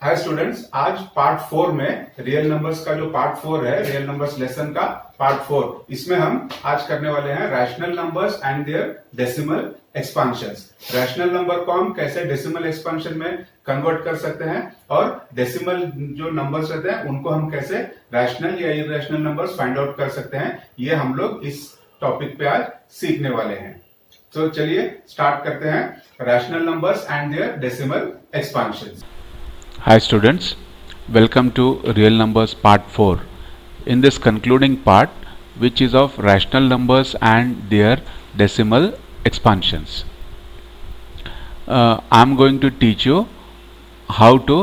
Hi students, आज part 4 में real numbers का जो पार्ट 4 है, रियल नंबर्स लेसन का पार्ट 4, इसमें हम आज करने वाले हैं rational numbers and their decimal expansions. Rational number को हम कैसे डेसिमल एक्सपांशन में कन्वर्ट कर सकते हैं और डेसिमल जो नंबर्स रहते हैं उनको हम कैसे रैशनल या इरैशनल नंबर्स फाइंड आउट कर सकते हैं, ये हम लोग इस टॉपिक पे आज सीखने वाले हैं। तो चलिए स्टार्ट करते हैं rational numbers and their decimal expansions. Hi students, welcome to Real Numbers Part 4. In this concluding part, which is of rational numbers and their decimal expansions, I am going to teach you how to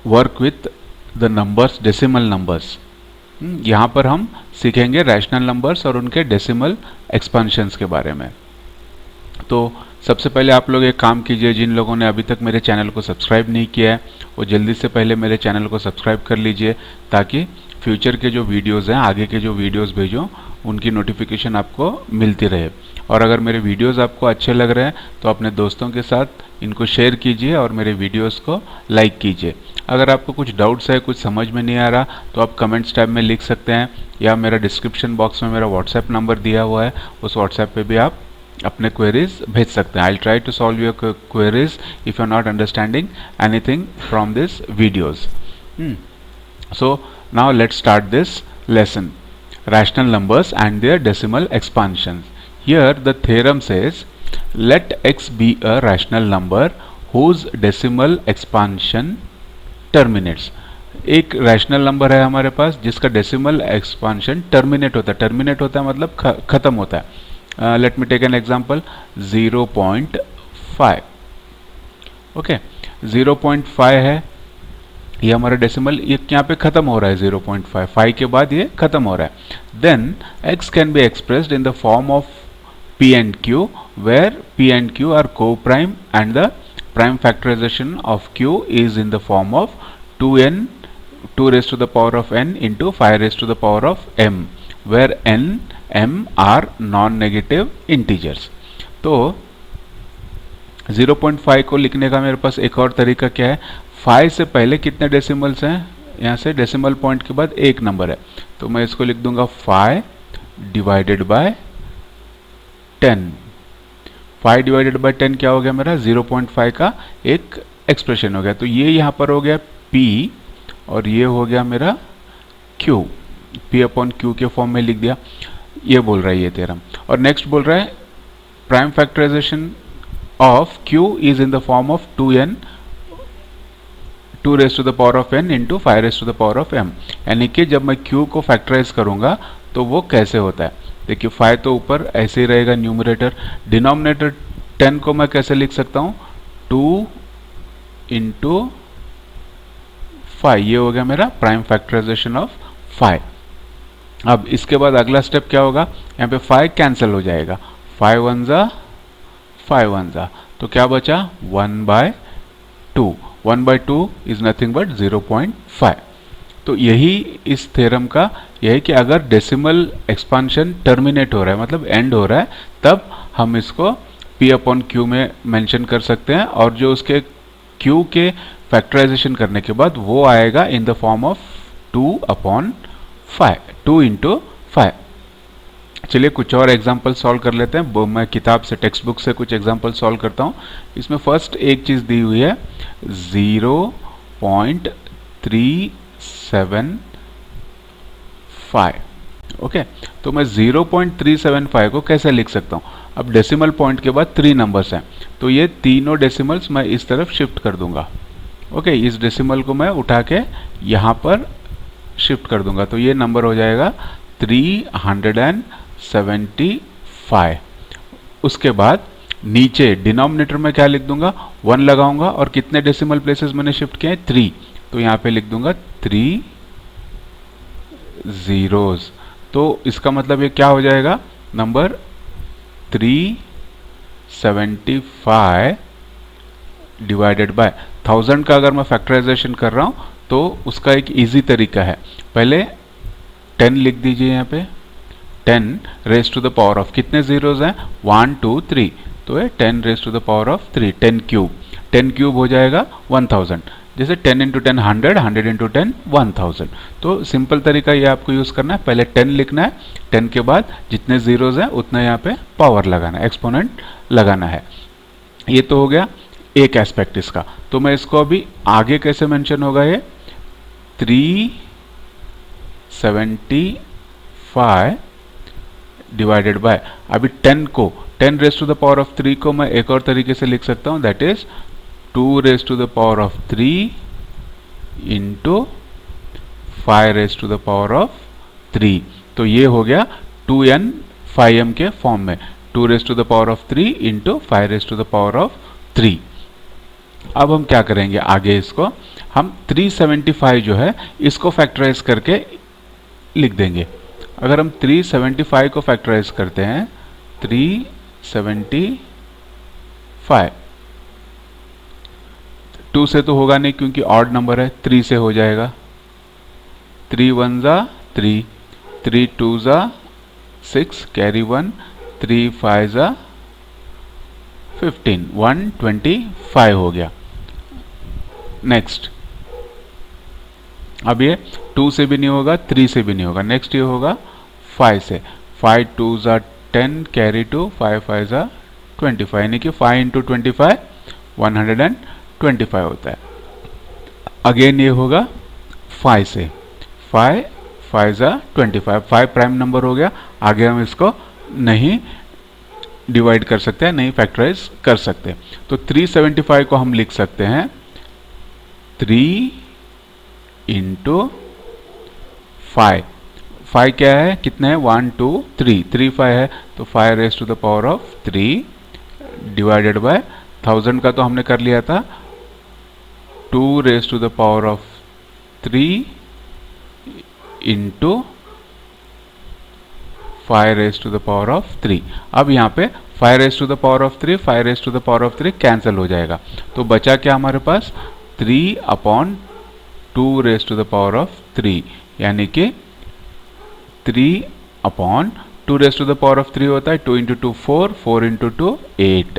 work with the numbers, decimal numbers. यहाँ पर हम सीखेंगे rational numbers और उनके decimal एक्सपांशंस के बारे में। तो सबसे पहले आप लोग एक काम कीजिए, जिन लोगों ने अभी तक मेरे चैनल को सब्सक्राइब नहीं किया है वो जल्दी से पहले मेरे चैनल को सब्सक्राइब कर लीजिए, ताकि फ्यूचर के जो वीडियोस हैं, आगे के जो वीडियोस भेजो उनकी नोटिफिकेशन आपको मिलती रहे। और अगर मेरे वीडियोस आपको अच्छे लग रहे हैं तो अपने दोस्तों के साथ इनको शेयर कीजिए और मेरे वीडियोस को लाइक कीजिए। अगर आपको कुछ डाउट्स है, कुछ समझ में नहीं आ रहा, तो आप कमेंट्स टैब में लिख सकते हैं, या मेरा डिस्क्रिप्शन बॉक्स में मेरा व्हाट्सएप नंबर दिया हुआ है, उस व्हाट्सएप पे भी आप अपने क्वेरीज भेज सकते हैं। I will try to solve your queries if you are not understanding anything from this videos. So now let's start this lesson, rational numbers and their decimal expansions. Here the theorem says, let x be a rational number whose decimal expansion terminates. एक rational number है हमारे पास जिसका decimal expansion terminate होता है। Terminate होता है मतलब खत्म होता है। Let me take an example, 0.5। Okay, 0.5 है, ये हमारा डेसिमल, ये यहाँ पे खत्म हो रहा है 0.5, 5 के बाद ये खत्म हो रहा है। Then x can be expressed in the form of p and q, where p and q are co-prime and the prime factorization of q is in the form of 2n, 2 raised to the power of n into 5 raised to the power of m, where n, m are non-negative integers. तो 0.5 को लिखने का मेरे पास एक और तरीका क्या है, 5 से पहले कितने डेसिमल्स हैं, यहाँ से डेसिमल पॉइंट के बाद एक नंबर है, तो मैं इसको लिख दूंगा 5 डिवाइडेड बाय 10। 5 डिवाइडेड बाय 10 क्या हो गया मेरा, 0.5 का एक एक्सप्रेशन हो गया। तो ये यहाँ पर हो गया P और ये हो गया मेरा Q, P अपॉन Q के फॉर्म में लिख दिया। ये बोल रहा है ये थ्योरम। और नेक्स्ट बोल रहा है prime factorisation of Q is in the form of 2n, 2 raise to the power of n into 5 raise to the power of m। यानी कि जब मैं q को फैक्टराइज करूंगा तो वो कैसे होता है, देखिए 5 तो ऊपर ऐसे ही रहेगा न्यूमरेटर, डिनोमिनेटर 10 को मैं कैसे लिख सकता हूँ, 2 इंटू 5, ये हो गया मेरा प्राइम फैक्टराइजेशन ऑफ 5। अब इसके बाद अगला स्टेप क्या होगा, यहाँ पे 5 कैंसिल हो जाएगा, 5 1 जा 5 1 जा, तो क्या बचा 1/2। 1/2 इज नथिंग बट 0.5। तो यही इस थ्योरम का यह है कि अगर डेसिमल एक्सपांशन टर्मिनेट हो रहा है, मतलब एंड हो रहा है, तब हम इसको p अपॉन q में मेंशन कर सकते हैं, और जो उसके q के फैक्टराइजेशन करने के बाद वो आएगा इन the form of 2 upon 5, 2 into 5। चलिए कुछ और एग्जाम्पल सॉल्व कर लेते हैं। मैं किताब से, टेक्स्ट बुक से कुछ एग्जाम्पल सॉल्व करता हूँ। इसमें फर्स्ट एक चीज़ दी हुई है 0.375। ओके, तो मैं 0.375 को कैसे लिख सकता हूँ, अब डेसिमल पॉइंट के बाद 3 नंबर्स हैं, तो ये तीनों डेसिमल्स मैं इस तरफ शिफ्ट कर दूंगा। ओके, इस डेसिमल को मैं उठा के यहाँ पर शिफ्ट कर दूंगा, तो ये नंबर हो जाएगा 375। उसके बाद नीचे डिनोमिनेटर में क्या लिख दूंगा, 1 लगाऊंगा, और कितने डेसिमल प्लेसेस मैंने शिफ्ट किए हैं, 3, तो यहाँ पे लिख दूंगा 3 zeros। तो इसका मतलब ये क्या हो जाएगा, नंबर 375 डिवाइडेड बाय 1000 का अगर मैं फैक्टराइजेशन कर रहा हूँ तो उसका एक इजी तरीका है, पहले 10 लिख दीजिए यहाँ पे, 10 raise to the power of, कितने जीरोज हैं, 1 2 3, तो है 10 raise to the power of 3, 10 cube हो जाएगा 1000। जैसे 10 इंटू 10 100, 100 इंटू 10 1000। तो सिंपल तरीका ये आपको यूज़ करना है, पहले 10 लिखना है, 10 के बाद जितने ज़ीरोज़ हैं उतना यहाँ पे पावर लगाना है, एक्सपोनेंट लगाना है। ये तो हो गया एक एस्पेक्ट इसका। तो मैं इसको अभी आगे कैसे मेंशन होगा, ये 375 डिवाइडेड बाय, अभी 10 को 10 raise to the power of 3 को मैं एक और तरीके से लिख सकता हूं, that is 2 raise to the power of 3 into 5 raise to the power of 3। तो ये हो गया 2n 5m के फॉर्म में, 2 raise to the power of 3 into 5 raise to the power of 3। अब हम क्या करेंगे आगे, इसको हम 375 जो है इसको फैक्टराइज करके लिख देंगे। अगर हम 375 को फैक्टराइज करते हैं, 375 2 से तो होगा नहीं क्योंकि ऑड नंबर है, 3 से हो जाएगा, 3 1 जा 3, 3 2 जा 6, कैरी 1, 3 5 जा 15, 125 हो गया। नेक्स्ट, अब ये 2 से भी नहीं होगा, 3 से भी नहीं होगा, नेक्स्ट ये होगा 5 से, 5 2 जा 10, कैरी 2, 5 5 जा 25, यानी कि 5 इंटू 25 125 होता है। अगेन ये होगा 5 से, 5 5 जा 25, 5 प्राइम नंबर हो गया। आगे हम इसको नहीं डिवाइड कर सकते हैं, नहीं फैक्टराइज कर सकते। तो 375 को हम लिख सकते हैं 3 इंटू 5, 5 क्या है, कितने हैं, 1 2 3, 3 5 है, तो 5 raise to the power of 3 divided by 1000 का तो हमने कर लिया था, 2 raise to the power of 3 into 5 raise to the power of 3। अब यहाँ पे 5 raise to the power of 3, 5 raise to the power of 3 cancel हो जाएगा, तो बचा क्या हमारे पास, 3 upon 2 raise to the power of 3, यानी कि 3 upon 2 raise to the power of 3 होता है 2 इंटू 2 4, 4 इंटू 2 8,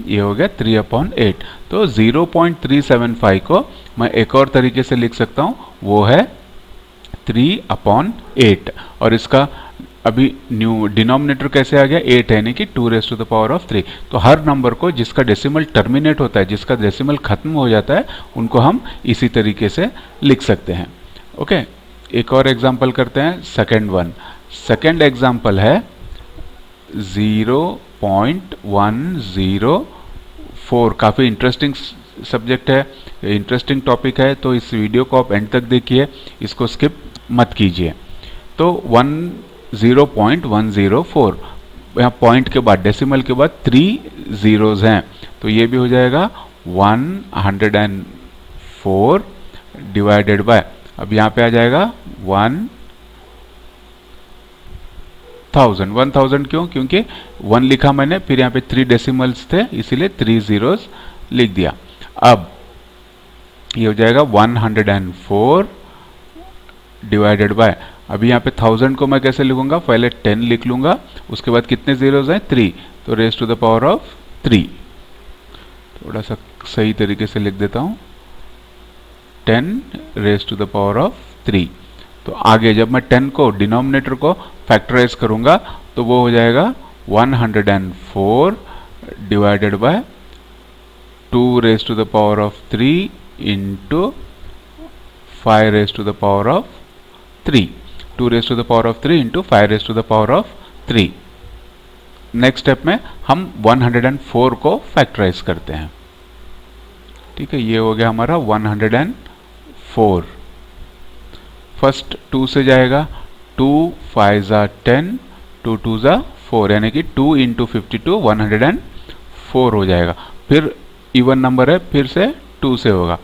ये हो गया 3 अपॉन 8। तो 0.375 को मैं एक और तरीके से लिख सकता हूँ, वो है 3 अपॉन 8, और इसका अभी न्यू डिनोमिनेटर कैसे आ गया, 8 है, यानी कि 2 raise to the power of 3। तो हर नंबर को जिसका डेसिमल टर्मिनेट होता है, जिसका डेसिमल खत्म हो जाता है, उनको हम इसी तरीके से लिख सकते हैं। ओके, एक और एग्जांपल करते हैं, सेकेंड वन। सेकेंड एग्जांपल है 0.104। काफ़ी इंटरेस्टिंग सब्जेक्ट है, इंटरेस्टिंग टॉपिक है, तो इस वीडियो को आप एंड तक देखिए, इसको स्किप मत कीजिए। तो 0.104, यहाँ पॉइंट के बाद, डेसिमल के बाद 3 जीरोज हैं, तो ये भी हो जाएगा 104 डिवाइडेड बाय, अब यहाँ पे आ जाएगा 1000। 1000 क्यों, क्योंकि 1 लिखा मैंने, फिर यहाँ पे 3 डेसिमल्स थे, इसीलिए 3 जीरोज लिख दिया। अब ये हो जाएगा 104 डिवाइडेड बाय, अभी यहाँ पे 1000 को मैं कैसे लिखूंगा, पहले 10 लिख लूंगा, उसके बाद कितने जीरोज हैं, 3, तो raise to the power of 3। थोड़ा सा सही तरीके से लिख देता हूँ, 10 raise to the power of 3। तो आगे जब मैं 10 को, डिनोमिनेटर को फैक्टराइज करूंगा, तो वो हो जाएगा 104 divided by 2 raise to the power of 3 into 5 raise to the power of 3, 2 raise to the power of 3 into 5 raise to the power of 3। Next step में हम 104 को फैक्टराइज करते हैं। ठीक है, ये हो गया हमारा 104। फर्स्ट 2 से जाएगा, 2 5 जा 10, 2 2 जा 4, यानी कि 2 इंटू 52 104 हो जाएगा। फिर इवन नंबर है, फिर से 2 से होगा,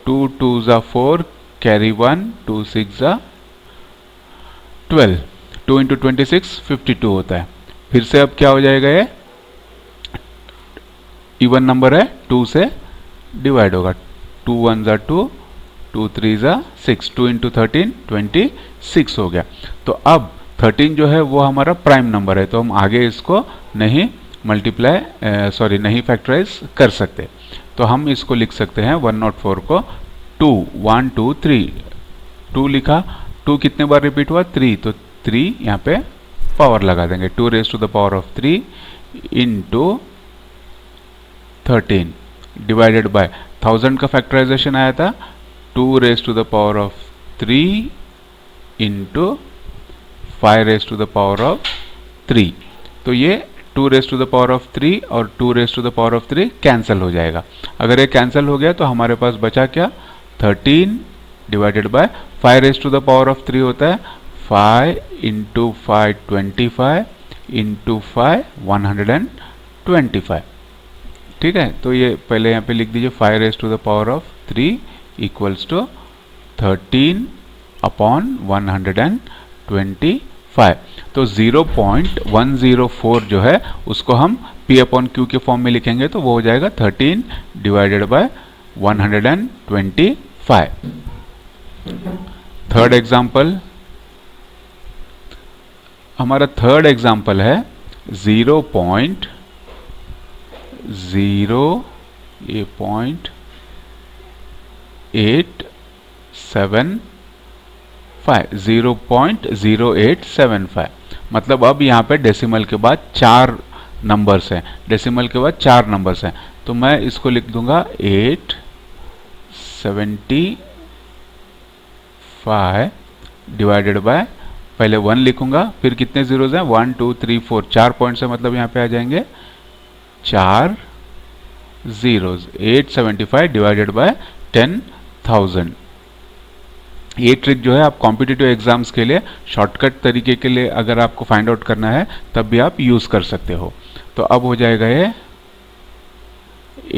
2 2 जा 4, कैरी 1, 2 6 जा 12, 2 इंटू 26 52 होता है। फिर से अब क्या हो जाएगा, ये इवन नंबर है, 2 से डिवाइड होगा, 2 1 जा 2, 2 3 जा 6, 2 इंटू 13 26 हो गया। तो अब 13 जो है वो हमारा प्राइम नंबर है, तो हम आगे इसको नहीं नहीं फैक्टराइज कर सकते। तो हम इसको लिख सकते हैं 104 को 2 1 2 3 2 लिखा, 2 कितने बार रिपीट हुआ 3, तो 3 यहाँ पे पावर लगा देंगे, 2 raise to the power of 3 into 13 divided by 1000 का फैक्टराइजेशन आया था 2 raise to the power of 3 into 5 raise to the power of 3। तो ये 2 raise to the power of 3 और 2 raise to the power of 3 cancel हो जाएगा। अगर ये कैंसिल हो गया तो हमारे पास बचा क्या 13 divided by 5 raise to the power of 3 होता है 5 इंटू 5 25 इंटू 5 125। ठीक है, तो ये पहले यहाँ पे लिख दीजिए 5 raise to the power of 3 equals to 13 upon 125। तो 0.104 जो है उसको हम P अपॉन Q के फॉर्म में लिखेंगे तो वो हो जाएगा 13 डिवाइडेड बाय 125। थर्ड एग्जाम्पल, हमारा थर्ड एग्जाम्पल है 0.075 0.0875। मतलब अब यहाँ पे डेसिमल के बाद 4 नंबर्स हैं, डेसिमल के बाद 4 नंबर्स हैं, तो मैं इसको लिख दूंगा 875 डिवाइडेड बाय, पहले 1 लिखूंगा, फिर कितने जीरोज हैं 1 2 3 4, 4 पॉइंट्स है, मतलब यहाँ पे आ जाएंगे 4 जीरोज। 875 divided bye 10,000। ये ट्रिक जो है आप कॉम्पिटिटिव एग्जाम्स के लिए शॉर्टकट तरीके के लिए अगर आपको फाइंड आउट करना है तब भी आप यूज कर सकते हो। तो अब हो जाएगा ये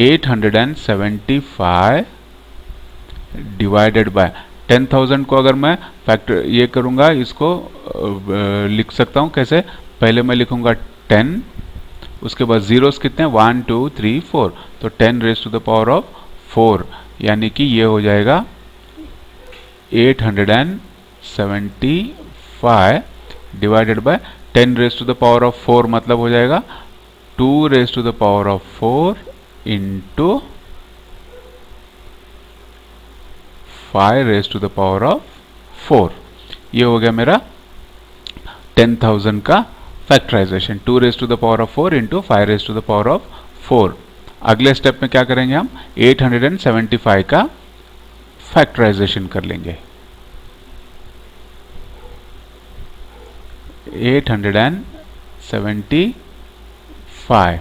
875 डिवाइडेड बाय 10,000 को अगर मैं फैक्टर ये करूंगा, इसको लिख सकता हूं कैसे, पहले मैं लिखूंगा 10, उसके बाद जीरोस कितने हैं 1 2 3 4, तो 10 raise to the power of 4, यानी कि ये हो जाएगा 875 divided by 10 raise to the power of 4, मतलब हो जाएगा 2 raise to the power of 4 into 5 raise to the power of 4। ये हो गया मेरा 10,000 का factorisation, 2 raise to the power of 4 into 5 raise to the power of 4। अगले स्टेप में क्या करेंगे हम 875 का फैक्टराइजेशन कर लेंगे। 875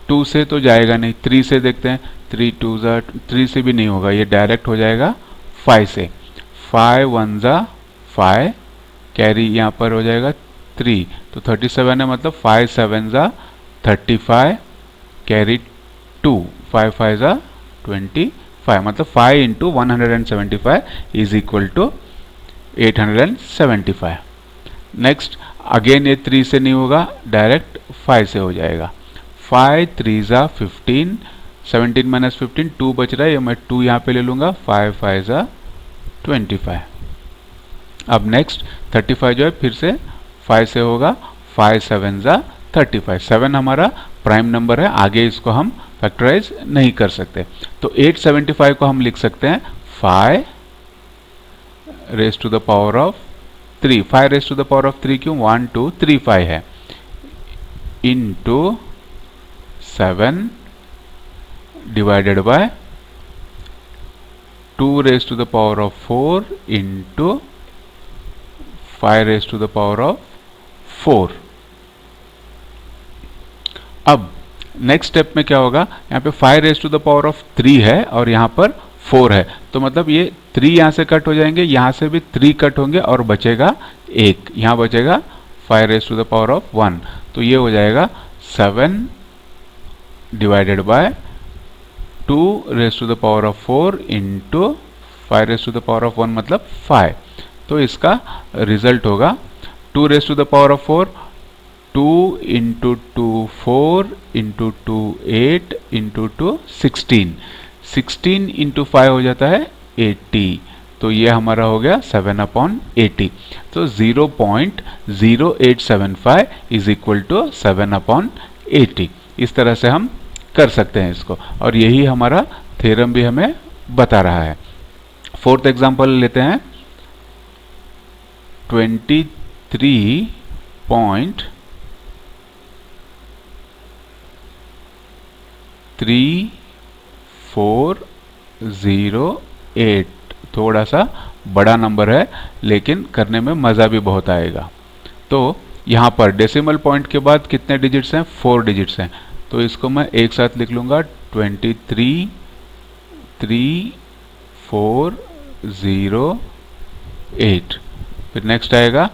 2 से तो जाएगा नहीं, 3 से देखते हैं, 3 2 जा 3 से भी नहीं होगा, ये डायरेक्ट हो जाएगा 5 से, 5 1 जा 5, कैरी यहाँ पर हो जाएगा 3, तो 37 है, मतलब 5 7 जा 35, कैरी 2, 5 5 जा 25, मतलब 5 into 175 is equal to 875। Next again ये 3 से नहीं होगा, डायरेक्ट 5 से हो जाएगा, 5 3 जा 15, 17 माइनस 15 2 बच रहा है, ये मैं 2 यहाँ पे ले लूँगा, 5 5 जा 25। अब नेक्स्ट 35 जो है फिर से 5 से होगा, 5 7 जा 35, 7 हमारा प्राइम नंबर है, आगे इसको हम फैक्टराइज नहीं कर सकते, तो 875 को हम लिख सकते हैं 5 raise to the power of 3, 5 raise to the power of 3 क्यों 1 2 3 5 है, into 7 divided by 2 raise to the power of 4 into 5 raise to the power of 4। अब नेक्स्ट स्टेप में क्या होगा, यहाँ पे 5 raise to the power of 3 है और यहाँ पर 4 है, तो मतलब ये 3 यहाँ से कट हो जाएंगे, यहाँ से भी 3 कट होंगे और बचेगा 1, यहाँ बचेगा 5 raise to the power of 1, तो ये हो जाएगा 7 divided by 2 raise to the power of 4 into 5 raise to the power of 1, मतलब 5, तो इसका रिजल्ट होगा 2 raise to the power of 4, 2 into 2 4 into 2 8 into 2 16, 16 into 5 हो जाता है 80, तो ये हमारा हो गया 7/80, तो 0.0875 इज इक्वल टू 7/80। इस तरह से हम कर सकते हैं इसको, और यही हमारा थ्योरम भी हमें बता रहा है। फोर्थ एग्जांपल लेते हैं, 23.3408, थोड़ा सा बड़ा नंबर है लेकिन करने में मज़ा भी बहुत आएगा। तो यहाँ पर डेसिमल पॉइंट के बाद कितने डिजिट्स हैं? 4 डिजिट्स हैं, तो इसको मैं एक साथ लिख लूँगा 23.3408। फिर नेक्स्ट आएगा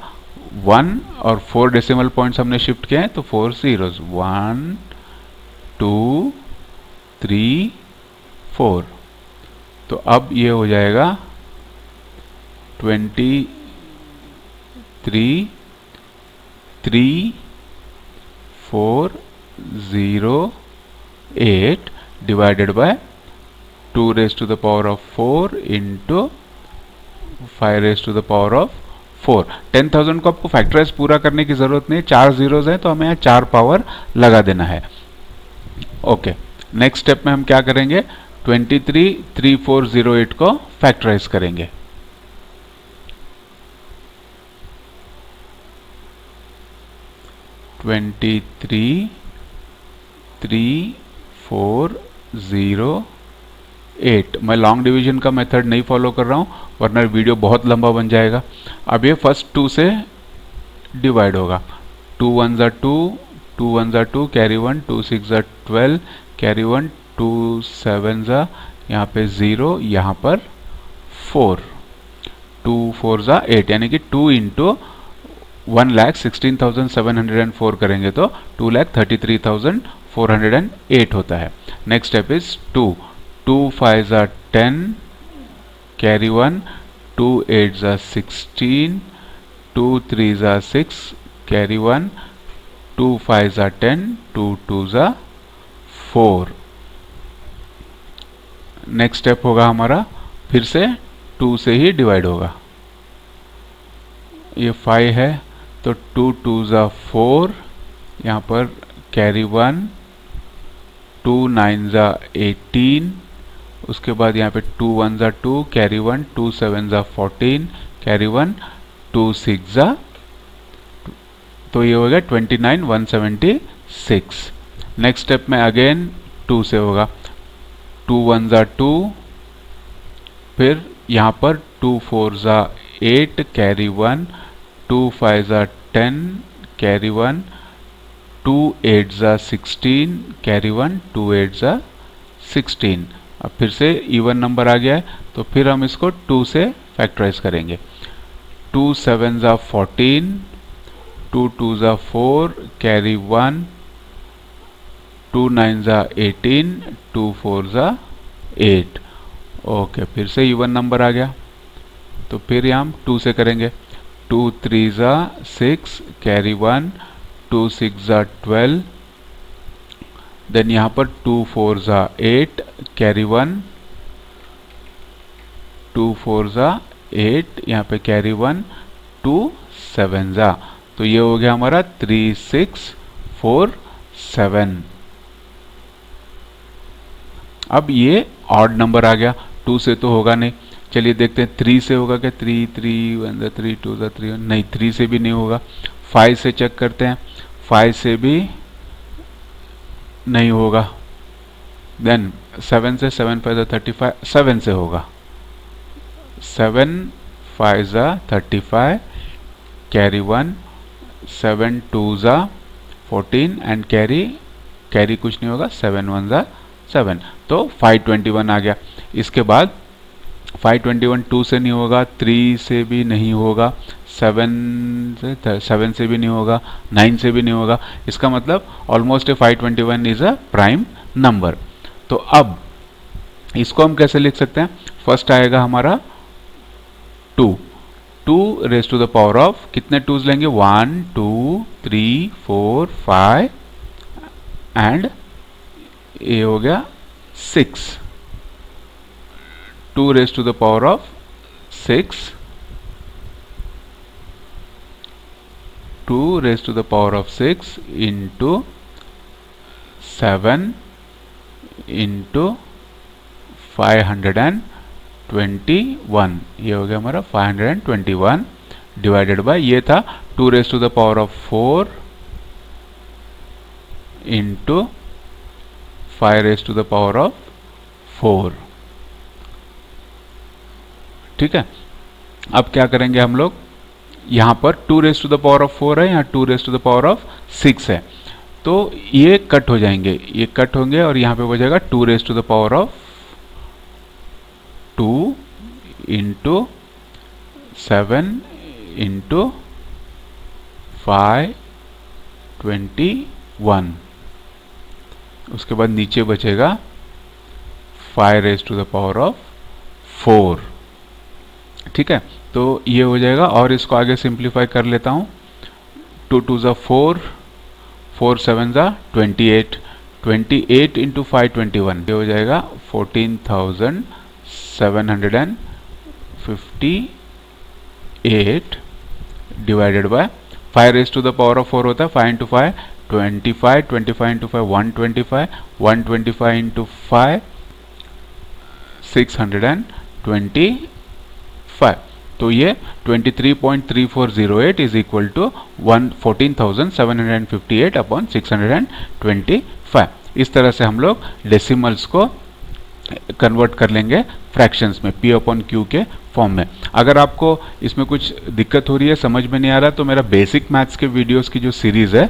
1 और 4 डेसिमल पॉइंट्स हमने शिफ्ट किए हैं तो 4 zeros, 1 2 3 4। तो अब ये हो जाएगा 23.3408 divided by 2 raised to the power of 4 into 5 raised to the power of 4। 10,000 को आपको फैक्टराइज पूरा करने की जरूरत नहीं, 4 जीरोज हैं तो हमें यहाँ 4 पावर लगा देना है। ओके, नेक्स्ट स्टेप में हम क्या करेंगे? 23.3408 को फैक्टराइज करेंगे। Twenty three 408। मैं लॉन्ग डिवीजन का मेथड नहीं फॉलो कर रहा हूँ वरना वीडियो बहुत लंबा बन जाएगा। अब ये फर्स्ट 2 से डिवाइड होगा, 2 1 ज़ा 2, 2 1 ज़ा 2, कैरी 1, 2 6 ज़ा 12, कैरी 1, 2 7 ज़ा, यहाँ पे 0, यहाँ पर 4, 2 4 ज़ा 8, यानी कि 2 इंटू 1,16,704 करेंगे तो 2,33,408 होता है। नेक्स्ट स्टेप इज 2 5 ज़ा 10, कैरी 1, 2 8 ज़ा 16, 2 3 ज़ा 6, कैरी 1, 2 5 ज़ा 10, 2 2 ज़ा 4। नेक्स्ट स्टेप होगा हमारा फिर से 2 से ही डिवाइड होगा, ये 5 है तो 2 2 ज़ा 4, यहाँ पर कैरी 1, 2 9 ज़ा 18, उसके बाद यहाँ पे 2 1 ज़ा 2, कैरी 1, 2 7 ज़ा 14, कैरी 1, 2 6 ज़ा, तो ये हो गया 29,176। नेक्स्ट स्टेप में अगेन 2 से होगा, 2 1 ज़ा 2, फिर यहाँ पर 2 4 ज़ा 8, कैरी 1, 2 5 ज़ा 10, कैरी 1, 2 8 ज़ा 16, कैरी 1, 2 8 ज़ा 16। अब फिर से इवन नंबर आ गया है तो फिर हम इसको 2 से फैक्टराइज करेंगे, 2 7 ज़ा 14, 2 2 ज़ा 4, कैरी 1, 2 9 ज़ा 18, 2 4 ज़ा 8। ओके, फिर से इवन नंबर आ गया तो फिर हम 2 से करेंगे, 2 3 ज़ा 6, कैरी 1, 2 6 ज़ा 12, देन यहाँ पर 2 4 ज़ा 8, कैरी 1, 2 4 ज़ा 8, यहाँ पे कैरी 1, 2 7 ज़ा, तो ये हो गया हमारा 3647। अब ये ऑड नंबर आ गया, 2 से तो होगा नहीं, चलिए देखते हैं 3 से होगा क्या? 3 3 1 ज़ा 3, 2 ज़ा 3, नहीं 3 से भी नहीं होगा। 5 से चेक करते हैं, 5 से भी नहीं होगा। देन 7 से, 7 5 ज़ा 35, 7 से होगा, 7 5 ज़ा 35, कैरी 1, 7 2 ज़ा 14 एंड कैरी कुछ नहीं होगा, 7 1 ज़ा 7, तो 521 आ गया। इसके बाद 521 2 से नहीं होगा, 3 से भी नहीं होगा, 7 से भी नहीं होगा, 9 से भी नहीं होगा। इसका मतलब almost 521 is a prime number. तो अब इसको हम कैसे लिख सकते हैं? फर्स्ट आएगा हमारा 2 raise to the power of, कितने 2s लेंगे? 1 2 3 4 5 एंड ये हो गया 6, 2 raise to the power of 6, 2 raise to the power of 6 into 7 into 521, ये हो गया हमारा 521 डिवाइडेड बाय, ये था 2 raise to the power of 4 into 5 raise to the power of 4। ठीक है, अब क्या करेंगे हम लोग, यहां पर 2 raise to the power of 4 है, यहां 2 raise to the power of 6 है, तो ये कट हो जाएंगे, ये कट होंगे और यहां पे बचेगा 2 raise to the power of 2 into 7 into 521, उसके बाद नीचे बचेगा 5 raise to the power of 4। ठीक है, तो ये हो जाएगा और इसको आगे सिंप्लीफाई कर लेता हूँ। 2 2 ज़ा 4, 4 7 ज़ा 28, 28 इंटू 521, ये हो जाएगा 14,758 divided by 5 raise to the power of 4 होता है 5 इंटू 5 25, 25 इंटू 5 125, 125 इंटू 5 625, तो ये 23.3408 इज इक्वल टू 14,758 अपॉन 625। इस तरह से हम लोग डेसिमल्स को कन्वर्ट कर लेंगे फ्रैक्शंस में, p अपॉन क्यू के फॉर्म में। अगर आपको इसमें कुछ दिक्कत हो रही है, समझ में नहीं आ रहा, तो मेरा बेसिक मैथ्स के वीडियोस की जो सीरीज है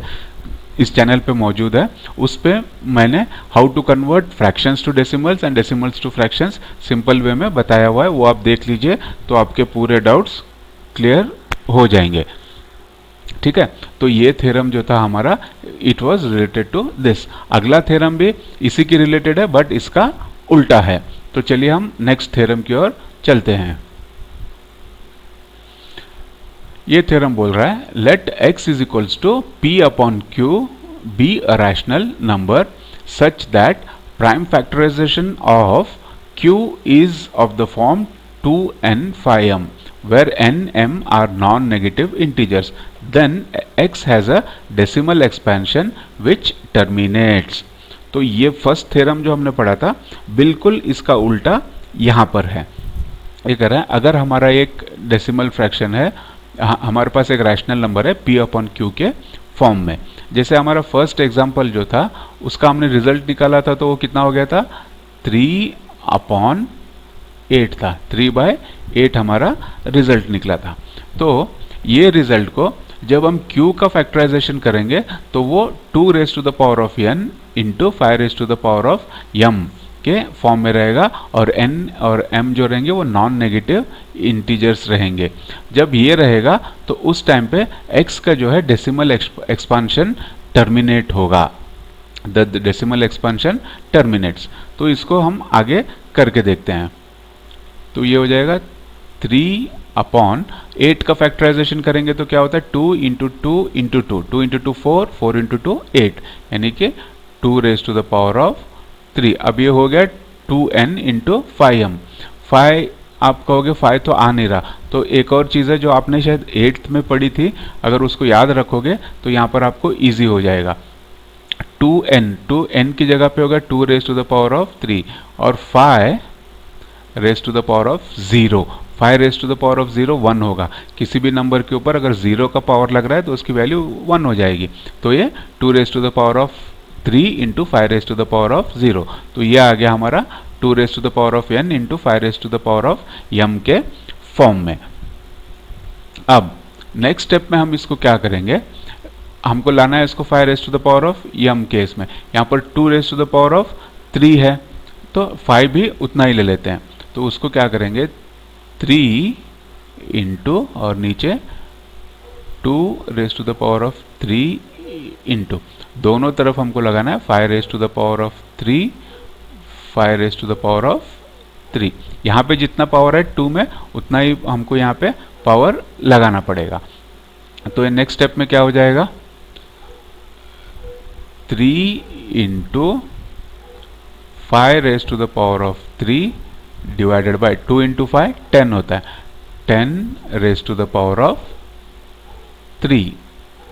इस चैनल पे मौजूद है, उस पे मैंने how to convert fractions to decimals and decimals to fractions simple way में बताया हुआ है, वो आप देख लीजिए तो आपके पूरे डाउट्स क्लियर हो जाएंगे। ठीक है, तो ये थ्योरम जो था हमारा, it was related to this. अगला थ्योरम भी इसी की रिलेटेड है बट इसका उल्टा है, तो चलिए हम नेक्स्ट थ्योरम की ओर चलते हैं। ये थ्योरम बोल रहा है let x is equals to p upon q be a rational number such that prime factorisation of q is of the form 2n phi m where n m are non-negative integers, then x has a decimal expansion which terminates। तो ये first theorem जो हमने पढ़ा था बिल्कुल इसका उल्टा यहाँ पर है। ये कह रहा है अगर हमारा एक डेसिमल फ्रैक्शन है, हमारे पास एक रैशनल नंबर है p अपॉन क्यू के फॉर्म में, जैसे हमारा फर्स्ट एग्जांपल जो था उसका हमने रिजल्ट निकाला था, तो वो कितना हो गया था 3/8 था, 3/8 हमारा रिजल्ट निकला था। तो ये रिजल्ट को जब हम q का फैक्टराइजेशन करेंगे तो वो 2 raise to the power of n into 5 raise to the power of m के फॉर्म में रहेगा, और n और m जो रहेंगे वो नॉन नेगेटिव इंटीजर्स रहेंगे। जब ये रहेगा तो उस टाइम पे x का जो है डेसिमल एक्सपांशन टर्मिनेट होगा, द डेसिमल एक्सपांशन टर्मिनेट्स। तो इसको हम आगे करके देखते हैं। तो ये हो जाएगा 3/8 का फैक्टराइजेशन करेंगे तो क्या होता है 2 इंटू 2 इंटू 2, 2 इंटू 2 4, 4 इंटू 2 8, यानी कि 2 raise to the power of 3। अब ये हो गया 2n इंटू 5m। 5 आप कहोगे 5 तो आ नहीं रहा, तो एक और चीज़ है जो आपने शायद 8th में पढ़ी थी, अगर उसको याद रखोगे तो यहाँ पर आपको इजी हो जाएगा। 2n की जगह पे होगा 2 raise to the power of 3 और 5 raise to the power of 0। 5 raise to the power of 0 1 होगा, किसी भी नंबर के ऊपर अगर 0 का पावर लग रहा है तो उसकी वैल्यू 1 हो जाएगी। तो ये 2 raise to the power of 3 into 5 raise to the power of 0, तो ये आ गया हमारा 2 raise to the power of n into 5 raise to the power of m के फॉर्म में। अब नेक्स्ट स्टेप में हम इसको क्या करेंगे, हमको लाना है इसको 5 raise to the power of m case में। यहाँ पर 2 raise to the power of 3 है तो 5 भी उतना ही ले लेते हैं, तो उसको क्या करेंगे 3 इंटू और नीचे 2 raise to the power of 3 into, दोनों तरफ हमको लगाना है 5 raise to the power of 3, 5 raise to the power of 3। यहाँ पे जितना पावर है 2 में उतना ही हमको यहाँ पे पावर लगाना पड़ेगा। तो ये नेक्स्ट स्टेप में क्या हो जाएगा 3 into 5 raise to the power of 3 divided by 2 into 5 10 होता है, 10 raise to the power of 3।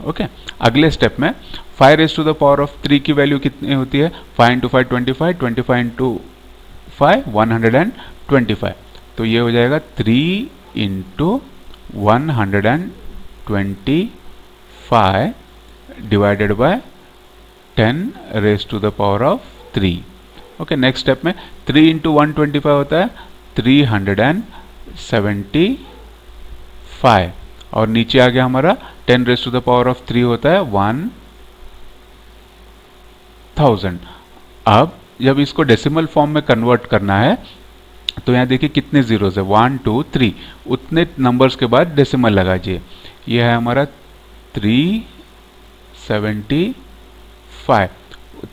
Okay, अगले स्टेप में 5 raise to the power of 3 की वैल्यू कितनी होती है? 5 इंटू 5 25, 25 इंटू 5 125। तो ये हो जाएगा 3 into 125 divided by 10 raise to the power of 3। Okay, next step में 3 इंटू 125 होता है 375, और नीचे आ गया हमारा 10 raise to the power of 3 होता है 1000। अब जब इसको डेसिमल फॉर्म में कन्वर्ट करना है तो यहाँ देखिए कितने जीरोस है, 1 2 3, उतने नंबर्स के बाद डेसिमल लगाइए। यह है हमारा 375,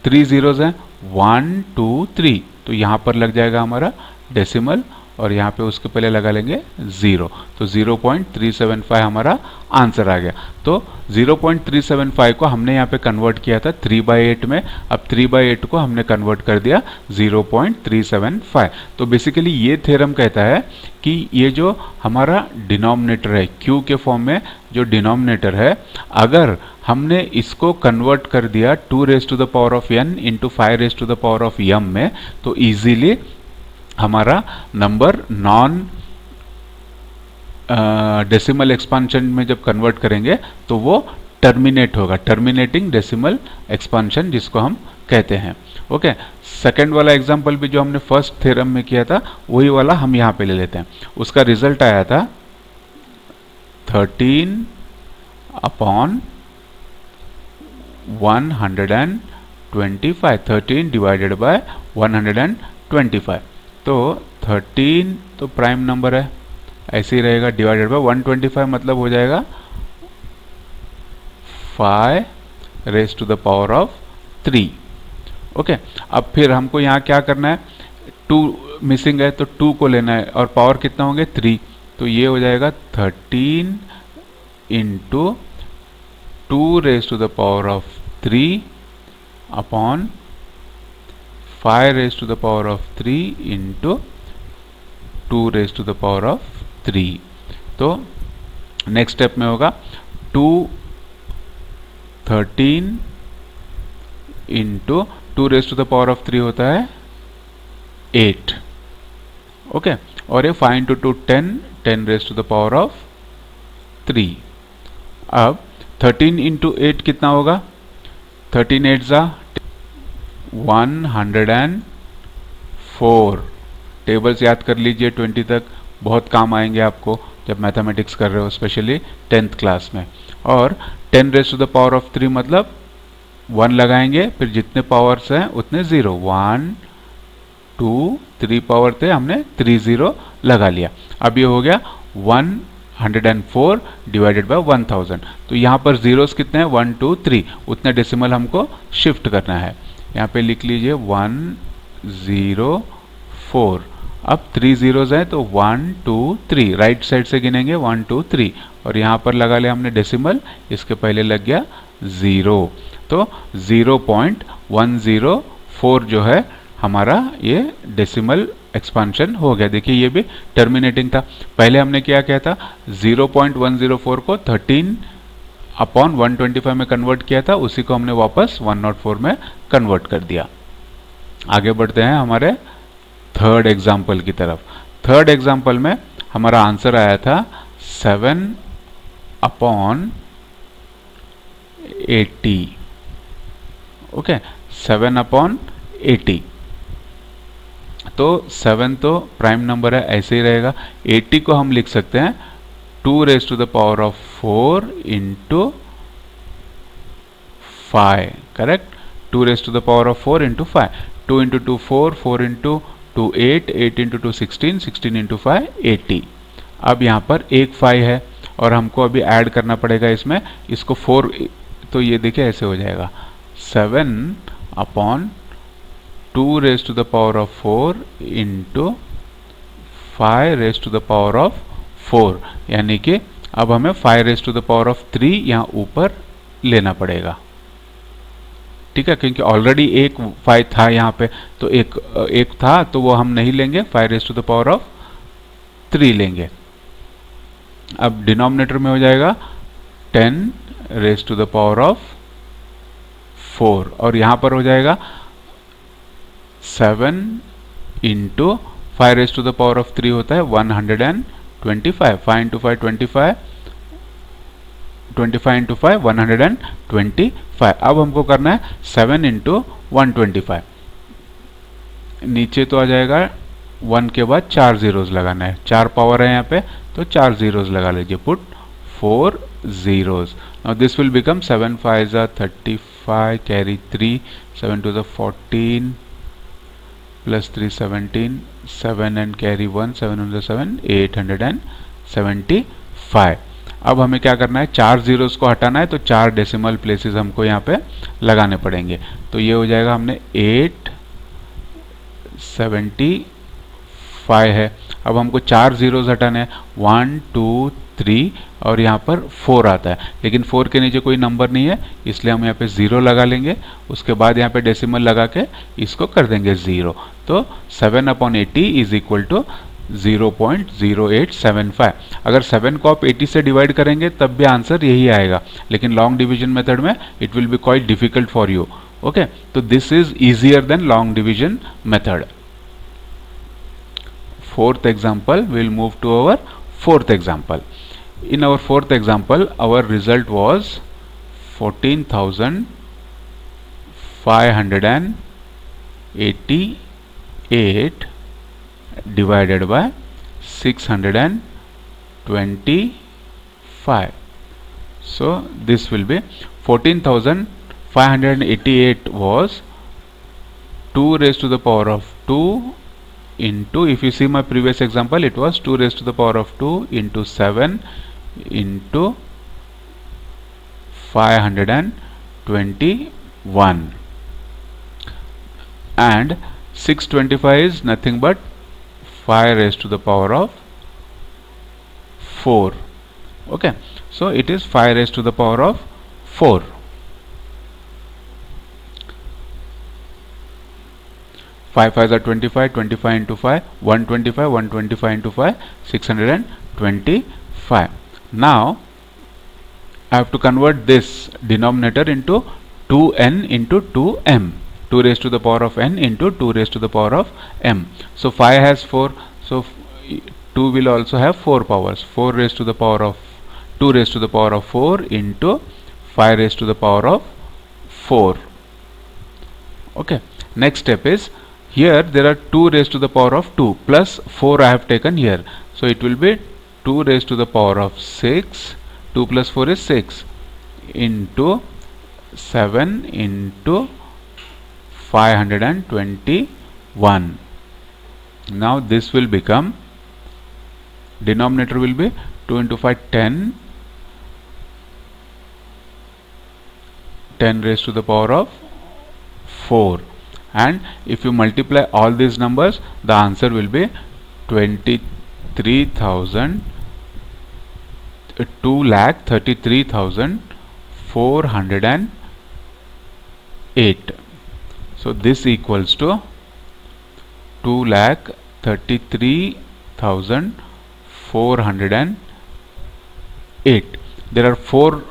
3 जीरोस हैं 1 2 3, तो यहाँ पर लग जाएगा हमारा डेसिमल, और यहाँ पे उसके पहले लगा लेंगे 0, तो 0.375 हमारा आंसर आ गया। तो 0.375 को हमने यहाँ पे कन्वर्ट किया था 3/8 में, अब 3/8 को हमने कन्वर्ट कर दिया 0.375। तो बेसिकली ये थ्योरम कहता है कि ये जो हमारा डिनोमिनेटर है q के फॉर्म में, जो डिनोमिनेटर है, अगर हमने इसको कन्वर्ट कर दिया 2 raise to the power of n into 5 raise to the power of m में, तो इजीली हमारा नंबर नॉन डेसिमल एक्सपांशन में जब कन्वर्ट करेंगे तो वो टर्मिनेट होगा, टर्मिनेटिंग डेसिमल एक्सपांशन जिसको हम कहते हैं। ओके, सेकेंड वाला एग्जांपल भी जो हमने फर्स्ट थ्योरम में किया था वही वाला हम यहाँ पे ले लेते हैं। उसका रिजल्ट आया था 13/125, 13 डिवाइडेड बाय 125। तो 13 तो प्राइम नंबर है, ऐसे ही रहेगा, डिवाइडेड बाय 125 मतलब हो जाएगा 5 raise to the power of 3। Okay, अब फिर हमको यहाँ क्या करना है, 2 मिसिंग है तो 2 को लेना है, और पावर कितना होंगे 3, तो ये हो जाएगा 13 into 2 raise to the power of 3 upon 5 raise to the power of 3 into 2 raise to the power of 3। तो नेक्स्ट स्टेप में होगा 13 into 2 raise to the power of 3 होता है 8। ओके, और ये 5 into 2 10, 10 raise to the power of 3। अब 13 into 8 कितना होगा, 13 8 जा 104। टेबल्स याद कर लीजिए 20 तक, बहुत काम आएंगे आपको जब मैथमेटिक्स कर रहे हो, स्पेशली 10th क्लास में। और 10 raise to the power of 3 मतलब 1 लगाएंगे, फिर जितने पावर्स हैं उतने 0, 1 2 3 पावर थे, हमने 3 0 लगा लिया। अब ये हो गया 104 डिवाइडेड बाय 1000। तो यहाँ पर जीरोस कितने हैं, 1 2 3, उतने डेसिमल हमको शिफ्ट करना है। यहाँ पे लिख लीजिए 104। अब 3 जीरोस हैं तो 1 2 3, राइट साइड से गिनेंगे 1 2 3, और यहाँ पर लगा लिया हमने डेसिमल, इसके पहले लग गया 0, तो 0.104 जो है हमारा ये डेसिमल एक्सपांशन हो गया। देखिए ये भी टर्मिनेटिंग था। पहले हमने क्या किया था, 0.104 को 13 अपॉन 125 में कन्वर्ट किया था, उसी को हमने वापस 104 में कन्वर्ट कर दिया। आगे बढ़ते हैं हमारे थर्ड एग्जाम्पल की तरफ। थर्ड एग्जाम्पल में हमारा आंसर आया था 7/80। ओके, 7/80। तो 7 तो प्राइम नंबर है, ऐसे ही रहेगा। 80 को हम लिख सकते हैं 2 raise to the power of 4 into 5, correct, 2 raise to the power of 4 into 5, 2 into 2 4, 4 into 2 8, 8 into 2 16, 16 into 5 80। अब यहाँ पर एक 5 है और हमको अभी ऐड करना पड़ेगा इसमें, इसको 4, तो ये देखिए ऐसे हो जाएगा 7/2 raise to the power of 4 into 5 raise to the power of 4, यानी कि अब हमें 5 raise to the power of 3 यहाँ ऊपर लेना पड़ेगा। ठीक है, क्योंकि ऑलरेडी एक 5 था यहाँ पे, तो एक था तो वो हम नहीं लेंगे, 5 raise to the power of 3 लेंगे। अब डिनोमिनेटर में हो जाएगा 10 raise to the power of 4 और यहाँ पर हो जाएगा 7 into 5 raise to the power of 3 होता है 125, 5 इंटू 5 25, 25 इंटू 5 125। अब हमको करना है 7 इंटू 125, नीचे तो आ जाएगा 1 के बाद 4 जीरोज लगाना है, 4 पावर है यहाँ पे तो 4 जीरोज लगा लीजिए, put 4 zeros. Now this will become 7 5s are 35, carry 3, 7 to the 14, plus 3 17, 7 and carry 1, 7 on the 7, 875. अब हमें क्या करना है, 4 जीरोस को हटाना है तो 4 डेसिमल प्लेसेस हमको यहाँ पे लगाने पड़ेंगे। तो ये हो जाएगा, हमने 875 है। अब हमको 4 जीरोस हटाने हैं, 1 2 3 और यहाँ पर 4 आता है, लेकिन 4 के नीचे कोई नंबर नहीं है इसलिए हम यहाँ पे 0 लगा लेंगे। उसके बाद यहाँ पे डेसिमल लगा के इसको कर देंगे 0। तो 7/80 इज इक्वल टू 0.0875। अगर 7 को आप 80 से डिवाइड करेंगे तब भी आंसर यही आएगा, लेकिन लॉन्ग डिवीजन मेथड में it will be quite difficult for you. Okay, तो this is easier than long division method. Fourth example, we'll move to our fourth example. In our fourth example, our result was 14,588 divided by 625. So this will be 14,588 was 2 raised to the power of 2 into, if you see my previous example, it was 2 raised to the power of 2 into 7 into 521, and 625 is nothing but 5 raised to the power of 4. Okay, so it is 5 raised to the power of 4. 5 5s are 25, 25 into 5, 125, 125 into 5, 625. Now I have to convert this denominator into 2n into 2m, 2 raised to the power of n into 2 raised to the power of m. So 5 has 4, so 2 will also have 4 powers, 4 raised to the power of 2 raised to the power of 4 into 5 raised to the power of 4. Okay, next step is, here there are 2 raised to the power of 2 plus 4 I have taken here, so it will be 2 raised to the power of 6, 2 plus 4 is 6, into 7 into 521. Now this will become, denominator will be 2 into 5 10, 10 raised to the power of 4, and if you multiply all these numbers the answer will be 2,33,408. So this equals to 2,33,408. There are 4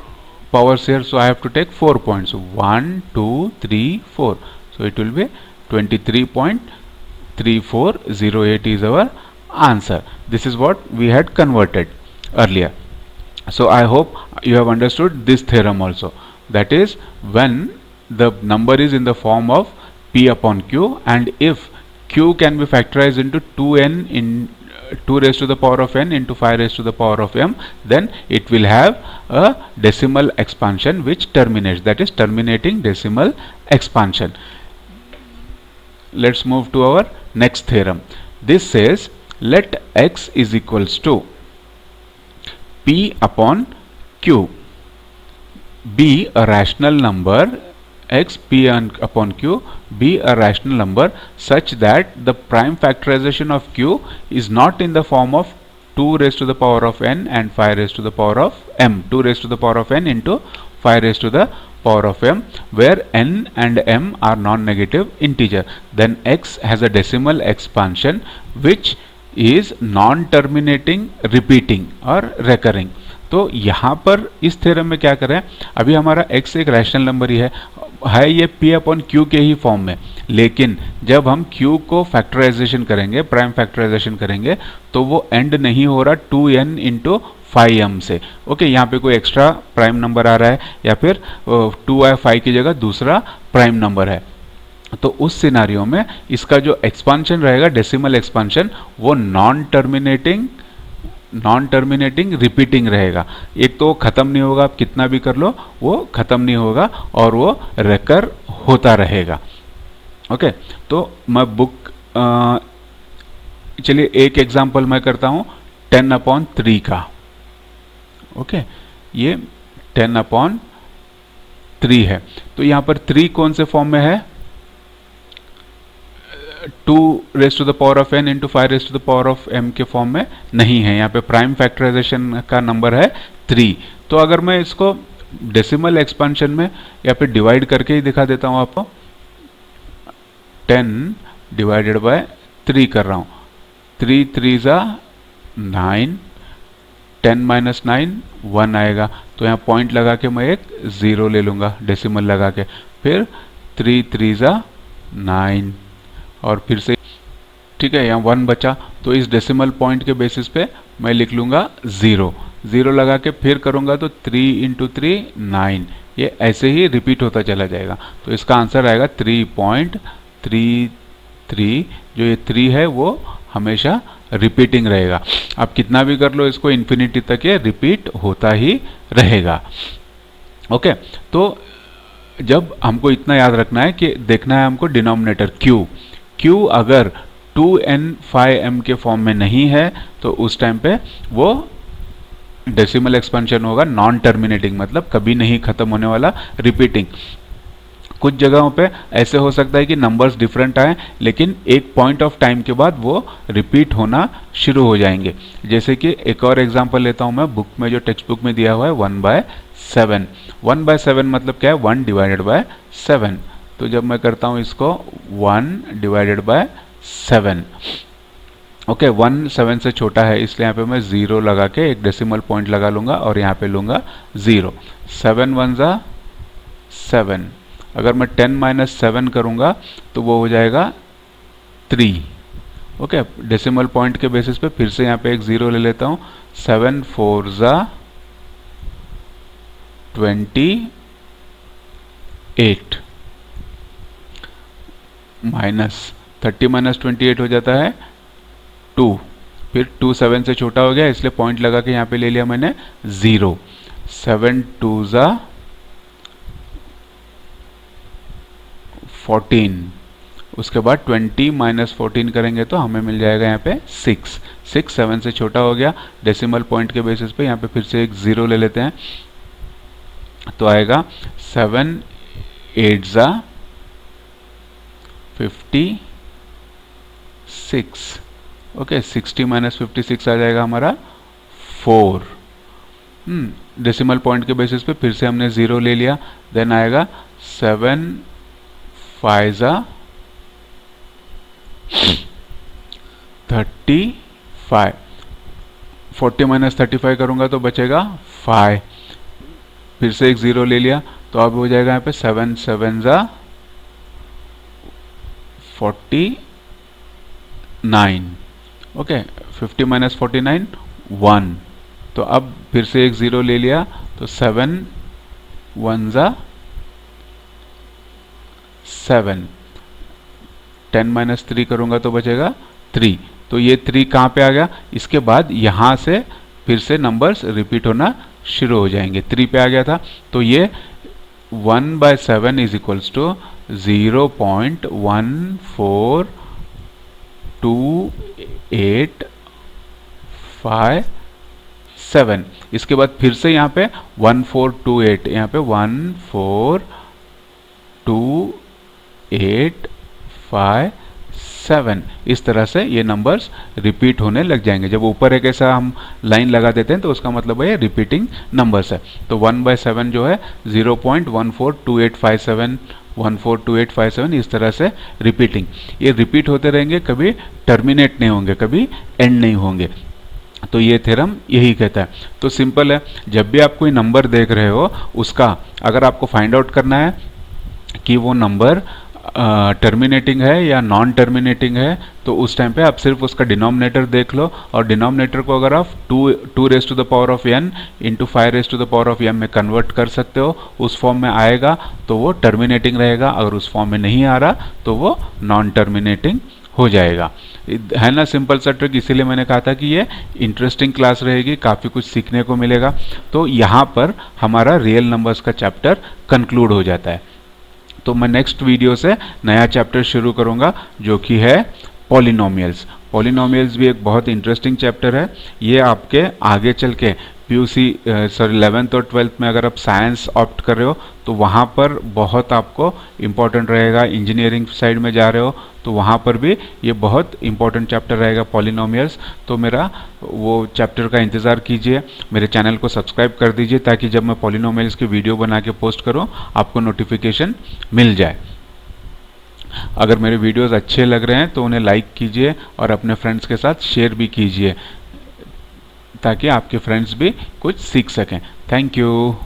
powers here, so I have to take 4 points, 1 2 3 4, so it will be 23.3408 is our answer. This is what we had converted earlier. So I hope you have understood this theorem also, that is, when the number is in the form of p upon q, and if q can be factorized into 2n in 2 raised to the power of n into 5 raised to the power of m, then it will have a decimal expansion which terminates, that is terminating decimal expansion. Let's move to our next theorem. This says, let x is equals to p upon q be a rational number, x p upon q be a rational number such that the prime factorization of q is not in the form of 2 raised to the power of n and 5 raised to the power of m, 2 raised to the power of n into 5 raised to the power of m, where n and m are non-negative integer. Then x has a decimal expansion which is non-terminating, repeating or recurring. तो यहाँ पर इस theorem में क्या करें, अभी हमारा x एक रैशनल नंबर ही है ये p अपॉन q के ही फॉर्म में, लेकिन जब हम q को फैक्टराइजेशन करेंगे, प्राइम फैक्टराइजेशन करेंगे, तो वो एंड नहीं हो रहा 2n इंटू 5m से। ओके, यहाँ पे कोई एक्स्ट्रा प्राइम नंबर आ रहा है या फिर 2i5 की जगह दूसरा प्राइम नंबर है। तो उस सिनारियो में इसका जो एक्सपांशन रहेगा, डेसिमल एक्सपांशन, वो नॉन टर्मिनेटिंग रिपीटिंग रहेगा। एक तो वो खत्म नहीं होगा, आप कितना भी कर लो वो खत्म नहीं होगा और वो रेकर होता रहेगा। ओके, तो मैं चलिए एक एग्जांपल मैं करता हूं 10/3 का। ओके, ये 10/3 है, तो यहां पर 3 कौन से फॉर्म में है, 2n इंटू 5m के फॉर्म में नहीं है, यहाँ पे प्राइम फैक्टराइजेशन का नंबर है 3। तो अगर मैं इसको डेसिमल एक्सपांशन में या फिर डिवाइड करके ही दिखा देता हूँ आपको, 10/3 कर रहा हूँ, 3 3 9, 10 - 9 1 आएगा, तो यहाँ पॉइंट लगा के मैं एक 0 ले लूँगा डेसिमल लगा के, फिर 3 3 9 और फिर से ठीक है, यहाँ 1 बचा, तो इस डेसिमल पॉइंट के बेसिस पे मैं लिख लूँगा 0 लगा के फिर करूँगा तो 3 × 3 9, ये ऐसे ही रिपीट होता चला जाएगा। तो इसका आंसर आएगा 3.33। जो ये 3 है वो हमेशा रिपीटिंग रहेगा, आप कितना भी कर लो इसको, इन्फिनिटी तक ये रिपीट होता ही रहेगा। ओके, तो जब हमको इतना याद रखना है कि देखना है हमको डिनोमिनेटर Q अगर 2n/m के फॉर्म में नहीं है तो उस टाइम पे वो डेसिमल एक्सपेंशन होगा नॉन टर्मिनेटिंग, मतलब कभी नहीं खत्म होने वाला, रिपीटिंग। कुछ जगहों पे ऐसे हो सकता है कि नंबर्स डिफरेंट आए लेकिन एक पॉइंट ऑफ टाइम के बाद वो रिपीट होना शुरू हो जाएंगे। जैसे कि एक और एग्जांपल लेता हूं मैं, बुक में जो टेक्स्ट बुक में दिया हुआ है 1/7। 1/7 मतलब क्या है, 1/7। तो जब मैं करता हूं इसको 1/7, ओके, 1 7 से छोटा है इसलिए यहाँ पे मैं 0 लगा के एक डेसिमल पॉइंट लगा लूंगा और यहाँ पे लूंगा 0। 7 1 7। अगर मैं 10 - 7 करूंगा तो वो हो जाएगा 3। ओके, डेसिमल पॉइंट के बेसिस पे फिर से यहाँ पे एक 0 ले लेता हूँ। 7 4 28 माइनस 30 - 28 हो जाता है 2। फिर 2 7 से छोटा हो गया इसलिए पॉइंट लगा के यहाँ पे ले लिया मैंने 0। 7 2 14। उसके बाद 20 - 14 करेंगे तो हमें मिल जाएगा यहाँ पे 6। 6 7 से छोटा हो गया, डेसिमल पॉइंट के बेसिस पे यहाँ पे फिर से एक 0 ले लेते हैं तो आएगा 7 8 56। ओके, 60 - 56 आ जाएगा हमारा 4। डेसिमल पॉइंट के बेसिस पे फिर से हमने 0 ले लिया, देन आएगा 7 5 35। 40 - 35 करूंगा तो बचेगा 5। फिर से एक 0 ले लिया तो अब हो जाएगा यहाँ पे 7 7 49। ओके, 50 - 49 1। तो अब फिर से एक 0 ले लिया तो 7 1 7। 10 - 3 करूंगा तो बचेगा 3। तो ये 3 कहाँ पे आ गया, इसके बाद यहाँ से फिर से नंबर्स रिपीट होना शुरू हो जाएंगे। 3 पे आ गया था तो ये 1/7 इज इक्वल्स टू 0.142857। इसके बाद फिर से यहाँ पे 1428, यहाँ पे 142857। इस तरह से ये नंबर्स रिपीट होने लग जाएंगे। जब ऊपर एक ऐसा हम लाइन लगा देते हैं तो उसका मतलब है ये रिपीटिंग नंबर्स है। तो 1/7 जो है 0.142857, 142857 इस तरह से रिपीटिंग, ये रिपीट होते रहेंगे, कभी टर्मिनेट नहीं होंगे, कभी एंड नहीं होंगे। तो ये थ्योरम यही कहता है। तो सिंपल है, जब भी आप कोई नंबर देख रहे हो उसका अगर आपको फाइंड आउट करना है कि वो नंबर टर्मिनेटिंग है या नॉन टर्मिनेटिंग है, तो उस टाइम पे आप सिर्फ उसका डिनोमिनेटर देख लो, और डिनोमिनेटर को अगर आप 2 raise to the power of n into 5 raise to the power of m में कन्वर्ट कर सकते हो। उस फॉर्म में आएगा तो वो टर्मिनेटिंग रहेगा, अगर उस फॉर्म में नहीं आ रहा तो वो नॉन टर्मिनेटिंग हो जाएगा। है ना सिंपल सा ट्रिक, इसीलिए मैंने कहा था कि ये इंटरेस्टिंग क्लास रहेगी, काफ़ी कुछ सीखने को मिलेगा। तो यहाँ पर हमारा रियल नंबर्स का चैप्टर कंक्लूड हो जाता है। तो मैं नेक्स्ट वीडियो से नया चैप्टर शुरू करूँगा जो कि है पॉलिनोमियल्स। पॉलिनोमियल्स भी एक बहुत इंटरेस्टिंग चैप्टर है। ये आपके आगे चल के पीयूसी 11th और 12th में अगर आप साइंस ऑप्ट कर रहे हो तो वहाँ पर बहुत आपको इम्पोर्टेंट रहेगा। इंजीनियरिंग साइड में जा रहे हो तो वहाँ पर भी ये बहुत इंपॉर्टेंट चैप्टर रहेगा पॉलिनोमियल्स। तो मेरा वो चैप्टर का इंतज़ार कीजिए, मेरे चैनल को सब्सक्राइब कर दीजिए ताकि जब मैं पॉलिनोमियल्स की वीडियो बना के पोस्ट करूँ आपको नोटिफिकेशन मिल जाए। अगर मेरे वीडियोस अच्छे लग रहे हैं तो उन्हें लाइक कीजिए और अपने फ्रेंड्स के साथ शेयर भी कीजिए ताकि आपके फ्रेंड्स भी कुछ सीख सकें। Thank you.